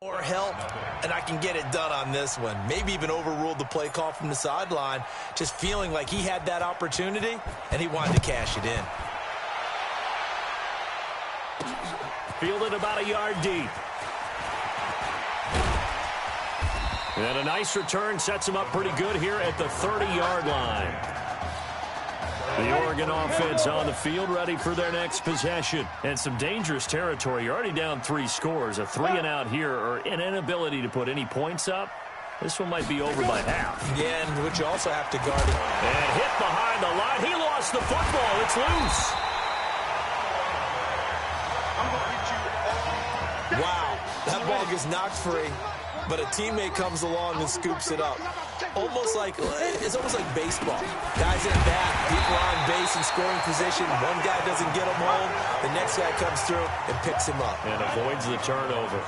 More help, and I can get it done on this one. Maybe even overruled the play call from the sideline, just feeling like he had that opportunity, and he wanted to cash it in. Fielded about a yard deep. And a nice return sets him up pretty good here at the 30-yard line. The Oregon offense on the field, ready for their next possession. And some dangerous territory. You're already down 3 scores. A 3-and-out here, or an inability to put any points up. This one might be over by half. Yeah, and which you also have to guard it. And hit behind the line. He lost the football. It's loose. Wow, that ball gets knocked free, but a teammate comes along and scoops it up. It's almost like baseball. Guys in back, people on base in scoring position. One guy doesn't get him home. The next guy comes through and picks him up. And avoids the turnover.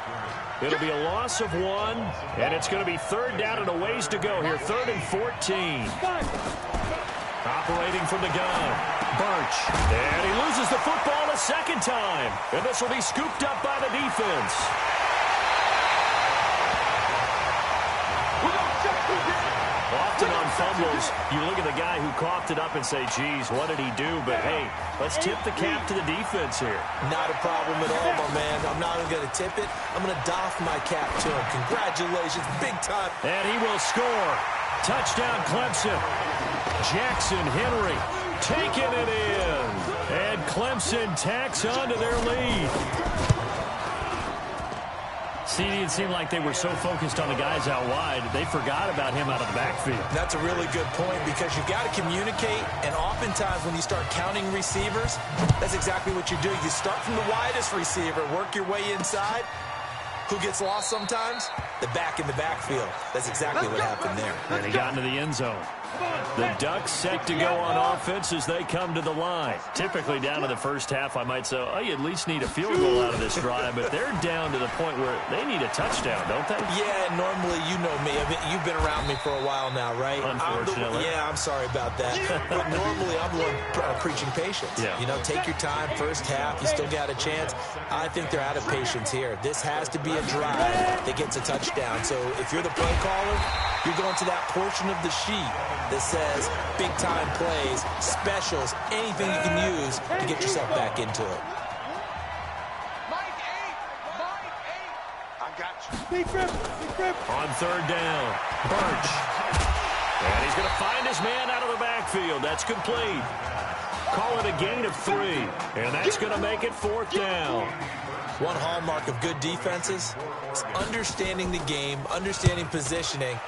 It'll be a loss of 1, and it's going to be 3rd down and a ways to go here. 3rd and 14. Operating from the gun. Birch. And he loses the football a second time. And this will be scooped up by the defense. Often on fumbles, you look at the guy who coughed it up and say, geez, what did he do? But, hey, let's tip the cap to the defense here. Not a problem at all, my man. I'm not even going to tip it. I'm going to doff my cap to him. Congratulations, big time. And he will score. Touchdown, Clemson. Jackson Henry taking it in. And Clemson tacks onto their lead. See, it seemed like they were so focused on the guys out wide, they forgot about him out of the backfield. That's a really good point because you've got to communicate, and oftentimes when you start counting receivers, that's exactly what you do. You start from the widest receiver, work your way inside. Who gets lost sometimes? The back in the backfield. That's exactly what happened there. And he got into the end zone. The Ducks set to go on offense as they come to the line. Typically down to the first half, I might say, oh, you at least need a field goal out of this drive, but they're down to the point where they need a touchdown, don't they? Yeah, normally, you know me. I mean, you've been around me for a while now, right? Unfortunately. I'm sorry about that. But normally, I'm the one preaching patience. Yeah. You know, take your time, first half, you still got a chance. I think they're out of patience here. This has to be a drive that gets a touchdown. So if you're the play caller, you're going to that portion of the sheet that says big-time plays, specials, anything you can use to get yourself back into it. I got you. Big grip. On 3rd down, Birch. And he's going to find his man out of the backfield. That's complete. Call it a gain of 3. And that's going to make it 4th down. One hallmark of good defenses is understanding the game, understanding positioning,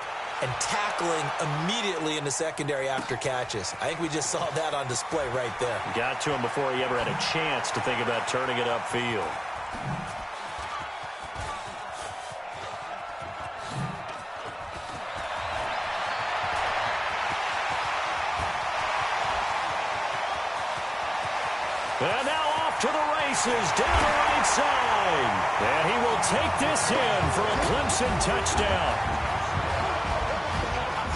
and tackling immediately in the secondary after catches. I think we just saw that on display right there. Got to him before he ever had a chance to think about turning it upfield. And now off to the races, down the right side. And he will take this in for a Clemson touchdown.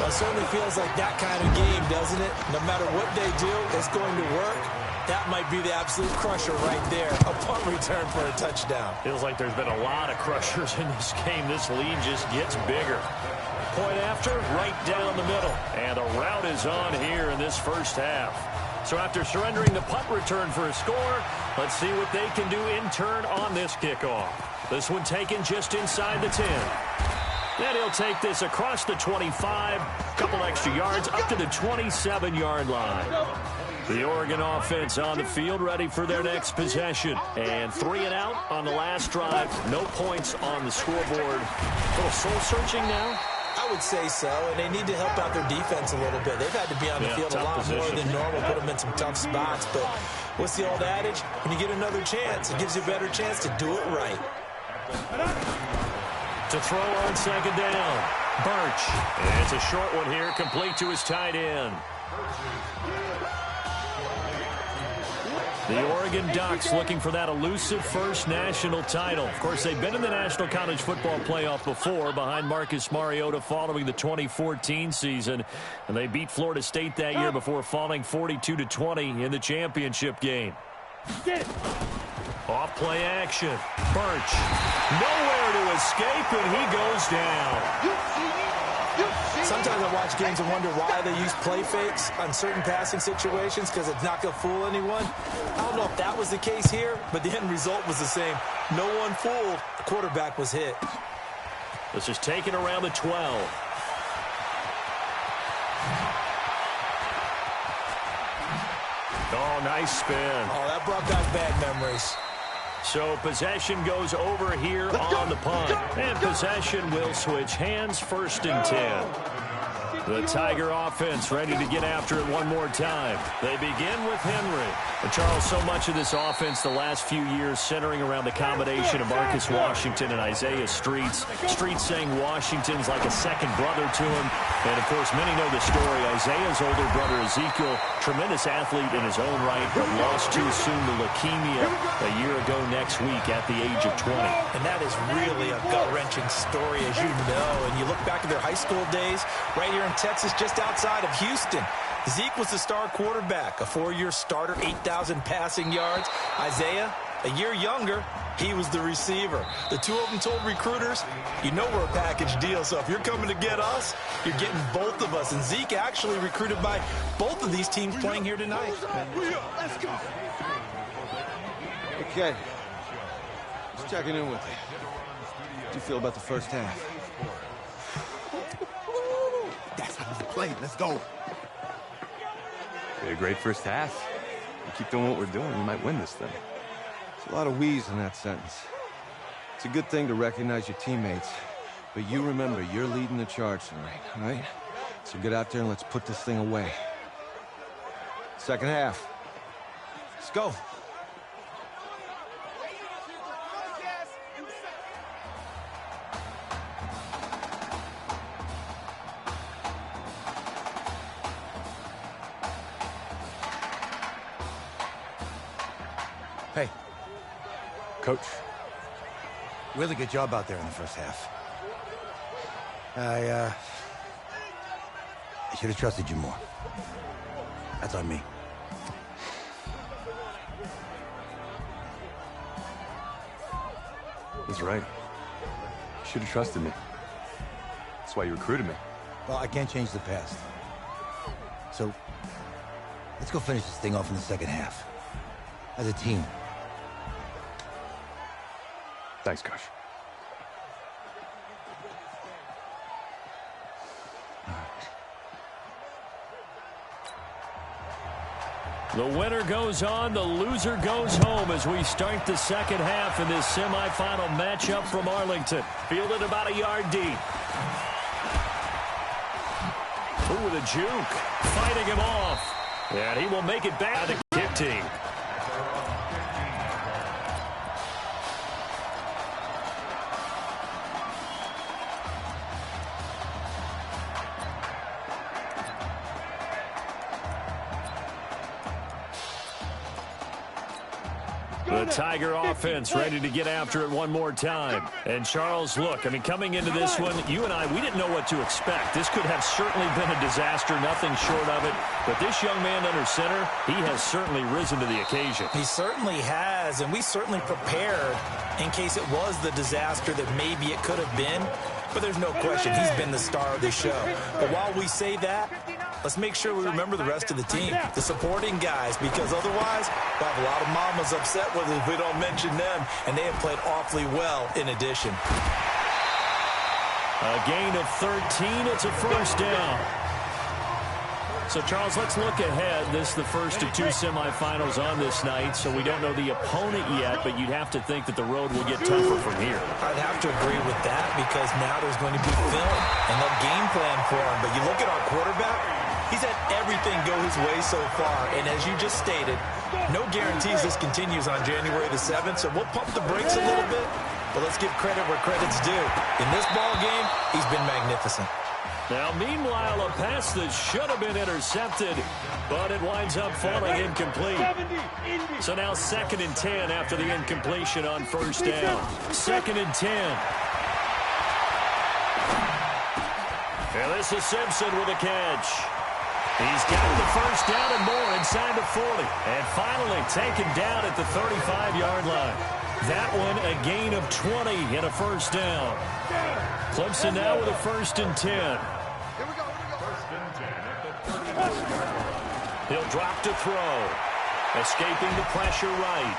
Well, it certainly feels like that kind of game, doesn't it? No matter what they do, it's going to work. That might be the absolute crusher right there, a punt return for a touchdown. Feels like there's been a lot of crushers in this game. This lead just gets bigger. Point after, right down the middle. And a rout is on here in this first half. So after surrendering the punt return for a score, let's see what they can do in turn on this kickoff. This one taken just inside the 10. Then he'll take this across the 25, couple extra yards, up to the 27-yard line. The Oregon offense on the field, ready for their next possession. And 3-and-out on the last drive. No points on the scoreboard. A little soul-searching now? I would say so, and they need to help out their defense a little bit. They've had to be on the field a lot more than normal, put them in some tough spots. But what's the old adage? When you get another chance, it gives you a better chance to do it right. To throw on 2nd down, Birch. And it's a short one here, complete to his tight end. The Oregon Ducks looking for that elusive first national title. Of course, they've been in the National College Football Playoff before behind Marcus Mariota following the 2014 season. And they beat Florida State that year before falling 42-20 in the championship game. Off play action. Birch. Nowhere to escape, and he goes down. Sometimes I watch games and wonder why they use play fakes on certain passing situations, because it's not going to fool anyone. I don't know if that was the case here, but the end result was the same. No one fooled. The quarterback was hit. This is taken around the 12. Oh, nice spin. Oh, that brought back bad memories. So possession goes over here on the punt. And possession will switch hands, 1st and 10. The Tiger offense ready to get after it one more time. They begin with Henry. And Charles, so much of this offense the last few years centering around the combination of Marcus Washington and Isaiah Streets. Streets saying Washington's like a second brother to him. And, of course, many know the story. Isaiah's older brother, Ezekiel, tremendous athlete in his own right, but lost too soon to leukemia a year ago next week at the age of 20. And that is really a gut-wrenching story, as you know. And you look back at their high school days, right here in Texas, just outside of Houston. Zeke was the star quarterback, a 4-year starter, 8,000 passing yards. Isaiah, a year younger, he was the receiver. The two of them told recruiters, you know we're a package deal, so if you're coming to get us, you're getting both of us. And Zeke actually recruited by both of these teams playing here tonight. Let's go. Okay. Just checking in with you. How do you feel about the first half? That's how we play. Let's go. A great first half. We keep doing what we're doing, we might win this thing. There's a lot of we's in that sentence. It's a good thing to recognize your teammates, but you remember you're leading the charge tonight, all right? So get out there and let's put this thing away. Second half. Let's go. Hey. Coach. Really good job out there in the first half. I should have trusted you more. That's on me. He's right. You should have trusted me. That's why you recruited me. Well, I can't change the past. So, let's go finish this thing off in the second half. As a team. Thanks, Coach. The winner goes on, the loser goes home as we start the second half in this semifinal matchup from Arlington. Fielded about a yard deep. Ooh, with a juke. Fighting him off. And he will make it back to the kick team. The Tiger offense ready to get after it one more time. And Charles, look, I mean, coming into this one, you and I, we didn't know what to expect. This could have certainly been a disaster, nothing short of it. But this young man under center, he has certainly risen to the occasion. He certainly has, and we certainly prepared in case it was the disaster that maybe it could have been. But there's no question he's been the star of the show. But while we say that, let's make sure we remember the rest of the team, the supporting guys, because otherwise we'll have a lot of mamas upset with us if we don't mention them, and they have played awfully well in addition. A gain of 13. It's a first down. So, Charles, let's look ahead. This is the first of two semifinals on this night, so we don't know the opponent yet, but you'd have to think that the road will get tougher from here. I'd have to agree with that because now there's going to be film and no game plan for him. But you look at our quarterback, he's had everything go his way so far. And as you just stated, no guarantees this continues on January the 7th, so we'll pump the brakes a little bit, but let's give credit where credit's due. In this ball game, he's been magnificent. Now, meanwhile, a pass that should have been intercepted, but it winds up falling incomplete. So now 2nd and 10 after the incompletion on first down. 2nd and 10. And this is Simpson with a catch. He's got the first down and more inside the 40. And finally taken down at the 35-yard line. That one a gain of 20 and a first down. Clemson now with a 1st and 10. He'll drop to throw. Escaping the pressure right.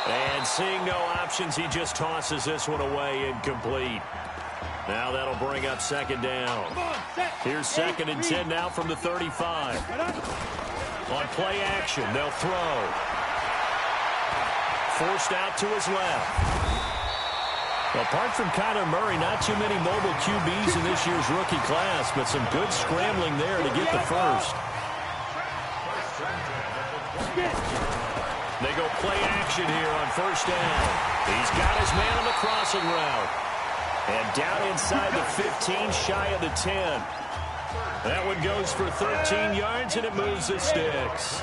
And seeing no options, he just tosses this one away incomplete. Now that'll bring up 2nd down. Here's 2nd and 10 now from the 35. On play action, they'll throw. Forced out to his left. Apart from Kyler Murray, not too many mobile QBs in this year's rookie class, but some good scrambling there to get the first. They go play action here on 1st down. He's got his man on the crossing route. And down inside the 15, shy of the 10. That one goes for 13 yards, and it moves the sticks.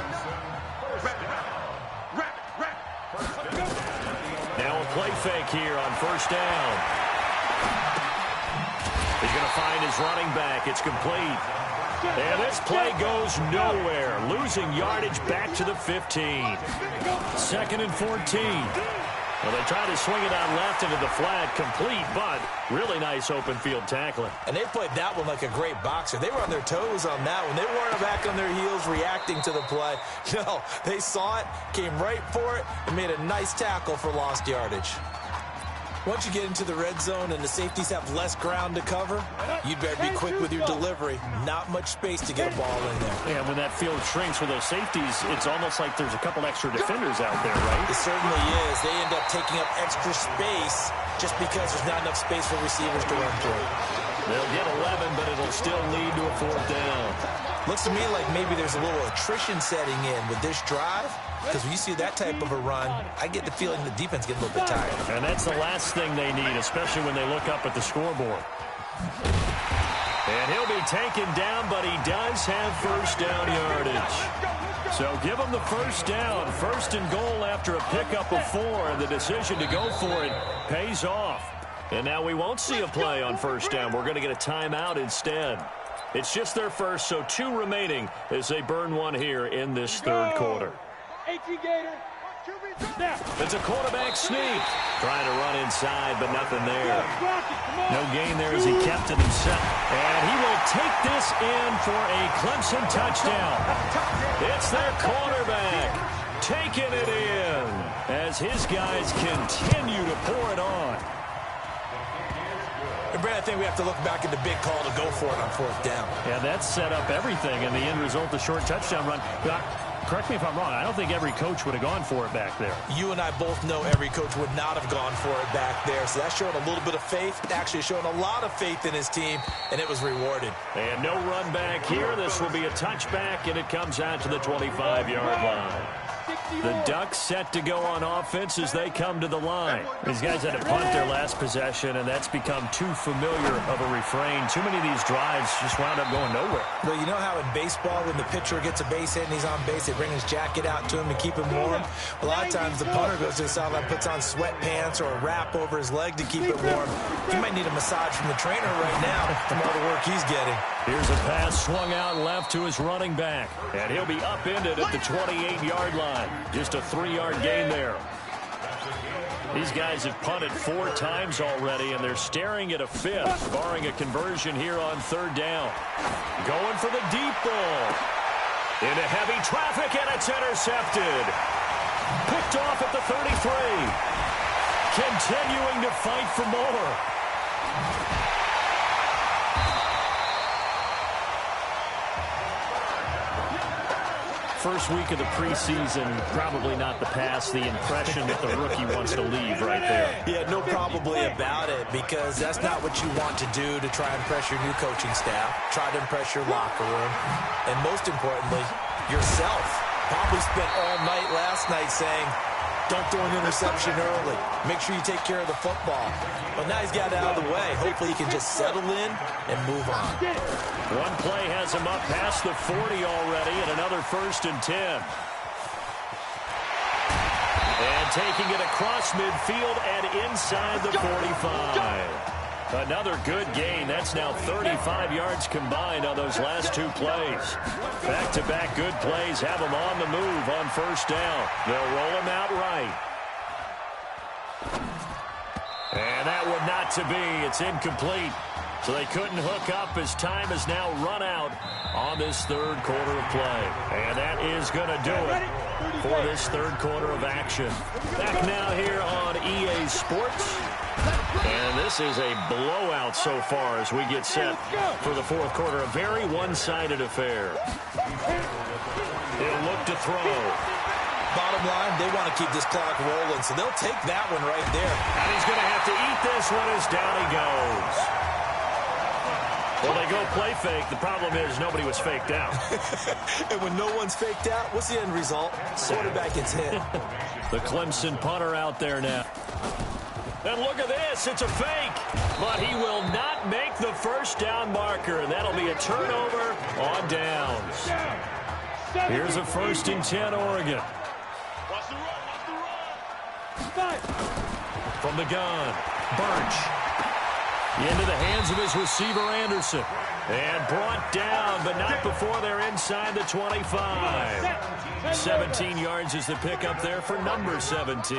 Now a play fake here on 1st down. He's going to find his running back. It's complete. And this play goes nowhere. Losing yardage back to the 15. 2nd and 14. Well, they tried to swing it out left into the flat, complete, but really nice open field tackling. And they played that one like a great boxer. They were on their toes on that one. They weren't back on their heels reacting to the play. No, they saw it, came right for it, and made a nice tackle for lost yardage. Once you get into the red zone and the safeties have less ground to cover, you'd better be quick with your delivery. Not much space to get a ball in there. Yeah, when that field shrinks with those safeties, it's almost like there's a couple extra defenders out there, right? It certainly is. They end up taking up extra space just because there's not enough space for receivers to run through. They'll get 11, but it'll still lead to a 4th down. Looks to me like maybe there's a little attrition setting in with this drive, because when you see that type of a run, I get the feeling the defense gets a little bit tired. And that's the last thing they need, especially when they look up at the scoreboard. And he'll be taken down, but he does have 1st down yardage. So give him the 1st down. 1st and goal after a pickup of 4, and the decision to go for it pays off. And now we won't see a play on 1st down. We're going to get a timeout instead. It's just their first, so 2 remaining as they burn one here in this 3rd quarter. It's a quarterback sneak. Trying to run inside, but nothing there. No gain there as he kept it himself. And he will take this in for a Clemson touchdown. It's their quarterback taking it in as his guys continue to pour it on. And Brad, I think we have to look back at the big call to go for it on 4th down. Yeah, that set up everything, and the end result, the short touchdown run. Correct me if I'm wrong. I don't think every coach would have gone for it back there. You and I both know every coach would not have gone for it back there. So that's showing a little bit of faith. Actually showing a lot of faith in his team, and it was rewarded. And no run back here. This will be a touchback, and it comes out to the 25-yard line. The Ducks set to go on offense as they come to the line. These guys had to punt their last possession, and that's become too familiar of a refrain. Too many of these drives just wound up going nowhere. Well, you know how in baseball, when the pitcher gets a base hit and he's on base, they bring his jacket out to him to keep him warm? A lot of times the punter goes to the sideline, puts on sweatpants or a wrap over his leg to keep it warm. He might need a massage from the trainer right now from all the work he's getting. Here's a pass swung out left to his running back, and he'll be upended at the 28-yard line. Just a 3-yard gain there. These guys have punted 4 times already, and they're staring at a 5th, barring a conversion here on 3rd down. Going for the deep ball. Into heavy traffic, and it's intercepted. Picked off at the 33. Continuing to fight for more. First week of the preseason, probably not the pass, the impression that the rookie wants to leave right there. Yeah, no probably about it, because that's not what you want to do to try and impress your new coaching staff, try to impress your locker room, and most importantly, yourself. Probably spent all night last night saying, don't throw an interception early. Make sure you take care of the football. But now he's got it out of the way. Hopefully he can just settle in and move on. One play has him up past the 40 already, and another 1st and 10. And taking it across midfield and inside the 45. Another good gain. That's now 35 yards combined on those last two plays. Back-to-back good plays have them on the move on first down. They'll roll him out right. And that would not to be. It's incomplete. So they couldn't hook up as time has now run out on this third quarter of play. And that is going to do it for this third quarter of action. Back now here on EA Sports. And this is a blowout so far as we get set for the fourth quarter. A very one-sided affair. He'll look to throw. Bottom line, they want to keep this clock rolling, so they'll take that one right there. And he's going to have to eat this one as down he goes. Well, they go play fake. The problem is nobody was faked out. And when no one's faked out, what's the end result? Quarterback gets hit. The Clemson punter out there now. And look at this. It's a fake. But he will not make the first down marker, and that'll be a turnover on downs. Here's a 1st and 10, Oregon. From the gun, Birch. Into the hands of his receiver, Anderson. And brought down, but not before they're inside the 25. 17 yards is the pickup there for number 17.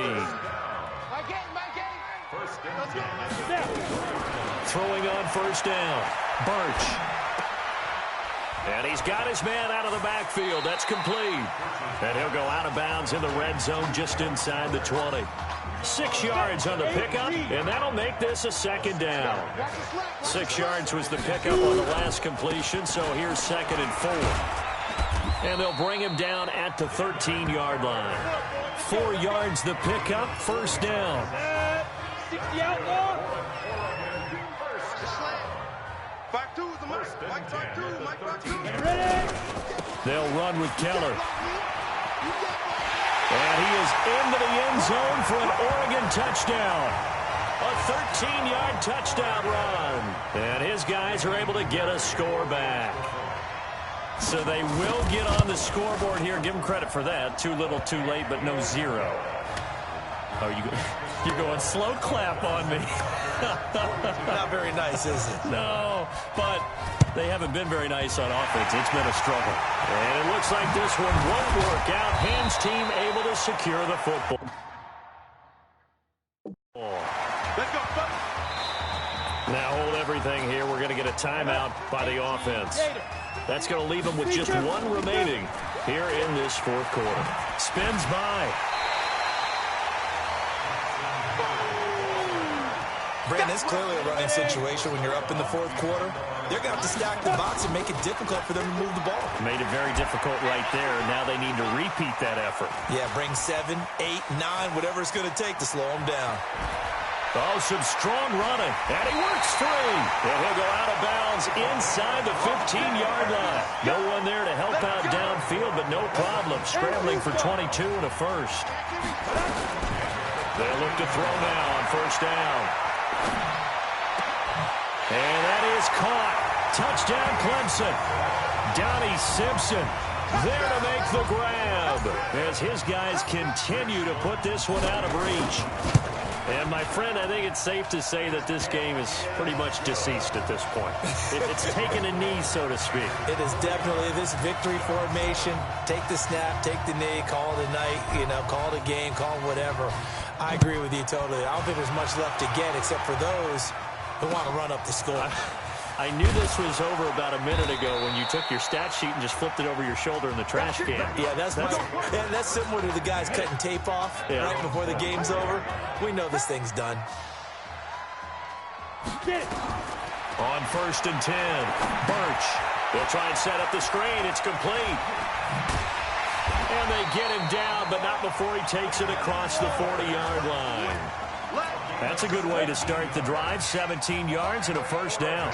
Throwing on first down, Birch. And he's got his man out of the backfield. That's complete. And he'll go out of bounds in the red zone just inside the 20. 6 yards on the pickup, and that'll make this a 2nd down. 6 yards was the pickup on the last completion, so here's 2nd and 4. And they'll bring him down at the 13-yard line. 4 yards the pickup, 1st down. They'll run with Keller. And he is into the end zone for an Oregon touchdown. A 13-yard touchdown run. And his guys are able to get a score back. So they will get on the scoreboard here. Give them credit for that. Too little, too late, but no zero. Oh, you're going slow clap on me. Not very nice, is it? No, but they haven't been very nice on offense. It's been a struggle. And it looks like this one won't work out. Hans team able to secure the football. Now hold everything here. We're going to get a timeout by the offense. That's going to leave them with just one remaining here in this fourth quarter. Spins by. Brandon, it's clearly a running situation when you're up in the fourth quarter. They're going to have to stack the box and make it difficult for them to move the ball. Made it very difficult right there. Now they need to repeat that effort. Yeah, bring 7, 8, 9, whatever it's going to take to slow them down. Oh, some strong running. And he works free. And he'll go out of bounds inside the 15-yard line. No one there to help out downfield, but no problem. Scrambling for 22 and a first. They'll look to throw now on first down. And that is caught. Touchdown, Clemson. Donnie Simpson there to make the grab as his guys continue to put this one out of reach. And, my friend, I think it's safe to say that this game is pretty much deceased at this point. It's taken a knee, so to speak. It is definitely this victory formation. Take the snap, take the knee, call it a night, call it a game, call it whatever. I agree with you totally. I don't think there's much left to get except for those who want to run up the score. I knew this was over about a minute ago when you took your stat sheet and just flipped it over your shoulder in the trash can. Yeah, that's similar to the guys cutting tape off right before the game's over. We know this thing's done. On 1st and 10, Birch. They'll try and set up the screen. It's complete. And they get him down, but not before he takes it across the 40-yard line. That's a good way to start the drive. 17 yards and a first down.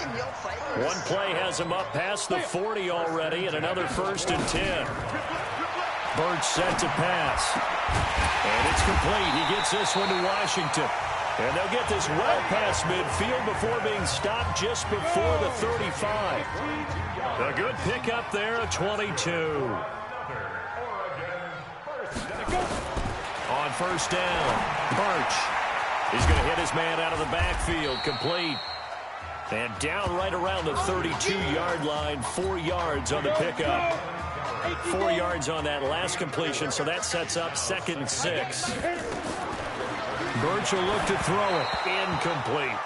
One play has him up past the 40 already, and another 1st and 10. Birch set to pass. And it's complete. He gets this one to Washington. And they'll get this well past midfield before being stopped just before the 35. A good pickup there, a 22. On first down, Birch. He's going to hit his man out of the backfield. Complete. And down right around the 32-yard line, 4 yards on the pickup. 4 yards on that last completion, so that sets up 2nd and 6. Birch will look to throw it. Incomplete.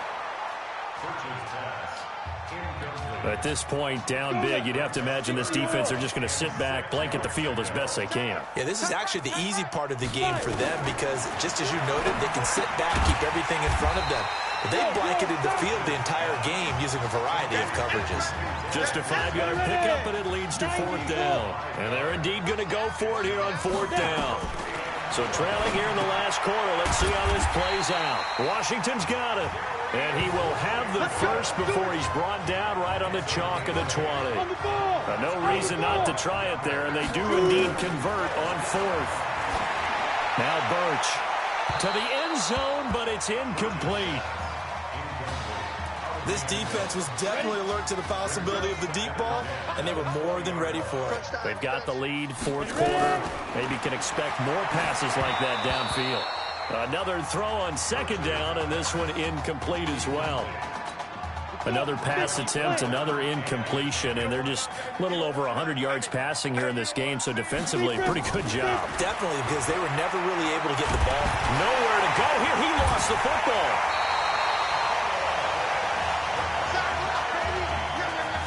At this point, down big, you'd have to imagine this defense are just going to sit back, blanket the field as best they can. Yeah, this is actually the easy part of the game for them because, just as you noted, they can sit back, keep everything in front of them. But they blanketed the field the entire game using a variety of coverages. Just a 5-yard pickup, but it leads to 4th down. And they're indeed going to go for it here on 4th down. So trailing here in the last quarter, let's see how this plays out. Washington's got it. And he will have the first before he's brought down right on the chalk of the 20. No reason not to try it there, and they do indeed convert on 4th. Now Birch to the end zone, but it's incomplete. This defense was definitely alert to the possibility of the deep ball, and they were more than ready for it. They've got the lead, 4th quarter. Maybe can expect more passes like that downfield. Another throw on 2nd down, and this one incomplete as well. Another pass attempt, another incompletion, and they're just a little over 100 yards passing here in this game, so defensively, pretty good job. Definitely, because they were never really able to get the ball. Nowhere to go here. He lost the football.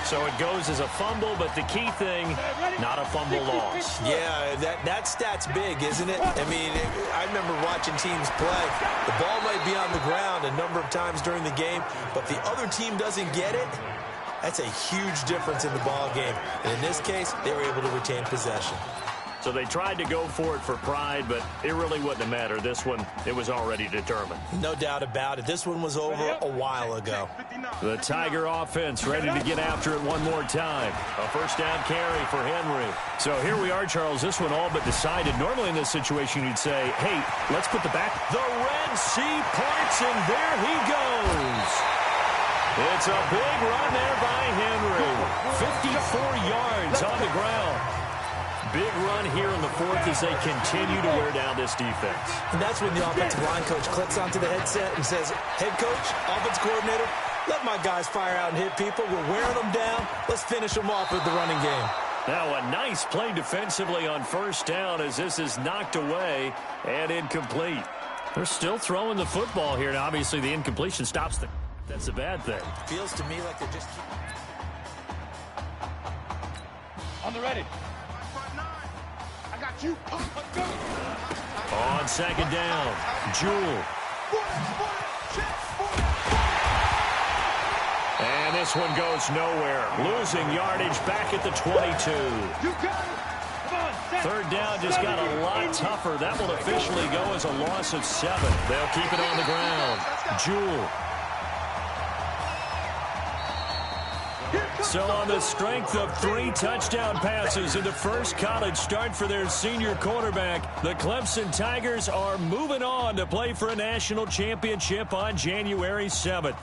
So it goes as a fumble, but the key thing, not a fumble loss. Yeah, that stat's big, isn't it? I mean, I remember watching teams play. The ball might be on the ground a number of times during the game, but the other team doesn't get it. That's a huge difference in the ball game. And in this case, they were able to retain possession. So they tried to go for it for pride, but it really wouldn't have mattered. This one, it was already determined. No doubt about it. This one was over a while ago. The Tiger offense ready to get after it one more time. A 1st down carry for Henry. So here we are, Charles. This one all but decided. Normally in this situation, you'd say, hey, let's put the back. The Red Sea parts, and there he goes. It's a big run there by Henry. 54 yards on the ground. Big run here in the 4th as they continue to wear down this defense. And that's when the offensive line coach clicks onto the headset and says, head coach, offense coordinator, let my guys fire out and hit people. We're wearing them down. Let's finish them off with the running game. Now a nice play defensively on 1st down as this is knocked away and incomplete. They're still throwing the football here, and obviously the incompletion stops them. That's a bad thing. Feels to me like they're just... On the ready. On 2nd down, Jewell. And this one goes nowhere. Losing yardage back at the 22. 3rd down just got a lot tougher. That will officially go as a loss of 7. They'll keep it on the ground. Jewell. So on the strength of 3 touchdown passes in the first college start for their senior quarterback, the Clemson Tigers are moving on to play for a national championship on January 7th.